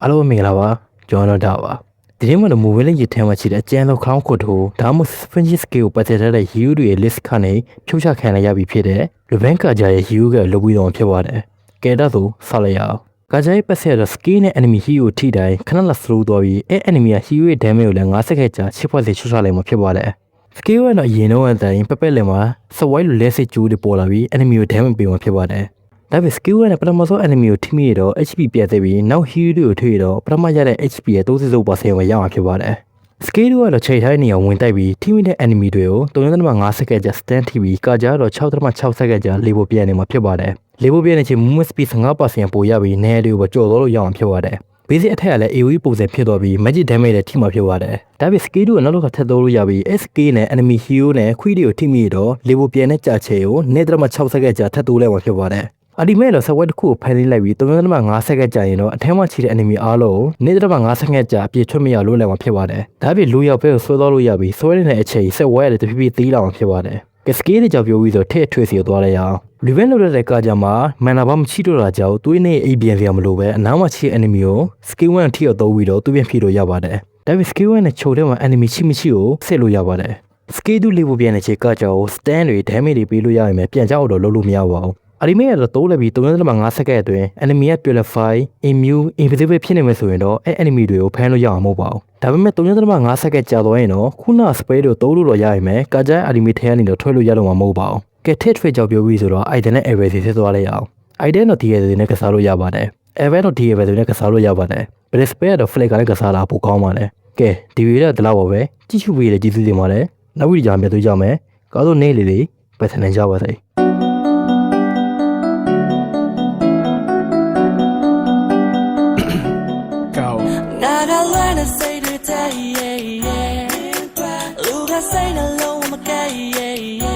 အားလုံးမင်္ဂလာပါကျွန်တော်တို့ပါဒီနေ့မှာတော့ mobile လေးရထဲမှာရှိတဲ့အကျန်းလောက်ခေါင်းခုတ်ထိုးဒါမှမဟုတ် French scale ကိုပတ်သက်တဲ့ hero တွေရဲ့ list ကနေဖြုတ်ချခံရပြီဖြစ်တဲ့ Revenge ကာဂျာရဲ့ hero ကလုပ်ပြီးတော့ဖြစ်ပါတယ်ကဲတော့ဆိုဆက်လိုက်ရအောင်ကာဂျာရဲ့ပတ်သက်တဲ့ skill နဲ့ enemy hero ထိတိုင်းခဏလောက် slow သွားပြီးenemy က hero ရဲ့ damage ကိုလည်း50စက္ကန့်ကြာချစ်ဖွဲ့စီချွတ်ချလိုက်မှဖြစ်ပါတယ် skill ကတော့အရင်တော့အတိုင်းပပက်လင်မှာ survive လို့လက်စစ်ကျိုးတွေပေါ်လာပြီး enemy ကို damage ပေးမှဖြစ်ပါတယ်ဒါပေမဲ့ skill နဲ့ပထမဆုံး enemy ကိုထိမိရတော့ HP ပြတ်သေးပြီးနောက် hero တွေကိုထိရတော့ပထမရတဲ့ HP ရဲ့30%ပဲရမှာဖြစ်ပါတယ် skill ကတော့ချိန်ထိုင်းနေအောင်ဝင်တိုက်ပြီးထိမိတဲ့ enemy တွေကို3.5စက္ကန့်ကြာ stand ထိပြီးကာကြတော့6.6စက္ကန့်ကြာလေပိုပြန်နေမှာဖြစ်ပါတယ်လေပိုပြန်နေချင်း movement speed 15% ပိုရပြီးနေရာတွေကိုကြော်သွားလို့ရအောင်ဖြစ်ပါတယ် basic attack ကလည်း AoE ပုံစံဖြစ်သွားပြီး magic damage နဲ့ထိမှာဖြစ်ပါတယ်ဒါပေမဲ့ skill ကနောက်တော့ထပ်သုံးလို့ရပြီး SK နဲ့ enemy hero နဲ့ခွေးတွေကိုထိမိရတော့လေပိုပြန်တဲ့ကြာချေကို2.6စက္ကန့်ကြာထပ်တိုးလိုက်မှာဖြစ်ပါတယ်အဒီမဲ့တော့ software တစ်ခုကိုဖန်တီးလိုက်ပြီး3.5စက္ကန့်ကြာရင်တော့အထက်မှာချီတဲ့ enemy အားလုံး2.5စက္ကန့်ကြာအပြည့်ထွက်မရလို့လည်းမှာဖြစ်ပါတယ်။ဒါပြင်လူရောက်ပဲကိုဆွဲသွားလို့ရပြီးဆွဲနေတဲ့အချိန် software ရတယ်တဖြည်းဖြည်းသေးလာမှာဖြစ်ပါတယ်။ ကစကေးတွေကြောင့်ပြောပြီးဆိုထည့်ထွေစီသွားလိုက်ရအောင်။ Revenge လုပ်တဲ့ကားကြမှာ mana ဘာမှချိတော့တာကြောင့်သွေးနဲ့အိပ်ပြန်စရာမလိုပဲအနားမှာချီတဲ့ enemy ကို skill 1ထိတော့ပြီးတော့သူပြန်ဖြည့်လို့ရပါတယ်။ဒါပြင် skill 1နဲ့ချိုတဲ့မှာ enemy ချိမရှိကိုဆက်လို့ရပါတယ်။ skill 2လေးဖို့ပြန်တဲ့ချိန်ကားကြောင့် stand တွေ damage တွေပေးလို့ရရင်ပဲပြန်ကြောက်တော့လုပ်လို့မရပါဘူး။အဒီမဲ့ကတော့တိုးလည်းပြီး3.5စက္ကန့်အတွင်း enemy က purify, immune, invisible ဖြစ်နေမယ်ဆိုရင်တော့အဲ enemy တွေကိုဖမ်းလို့ရအောင်မဟုတ်ပါဘူး။ဒါပေမဲ့3.5စက္ကန့်ကြာသွားရင်တော့ခုန spray တွေကိုတိုးလို့တော့ရရင်ပဲကာဂျာ enemy ထဲကနေတော့ထွက်လို့ရတော့မှာမဟုတ်ပါဘူး။ကဲထစ် trade ကြောင့်ပြောပြီးဆိုတော့ item နဲ့ error တွေဖြစ်သွားလိုက်အောင်။ item တော့ DL တွေနဲ့ကစားလို့ရပါတယ်။ error တော့ DL တွေနဲ့ကစားလို့ရပါတယ်။ but spray တော့ flag ကလည်းကစားလာပိုကောင်းပါတယ်။ကဲဒီဗီဒီယိုတော့ဒီလောက်ပါပဲ။ကြည့်ရှုပေးတဲ့ကျေးဇူးတင်ပါတယ်။နောက်ဗီဒီယိုကြမှာတွေ့ကြမယ်။ကောင်းဆုံးနေ့လေးပတ်စံနေကြပါစေ။ Not a line to say today, yeah, yeah. Look, I say no, I'm a gay, yeah, yeah.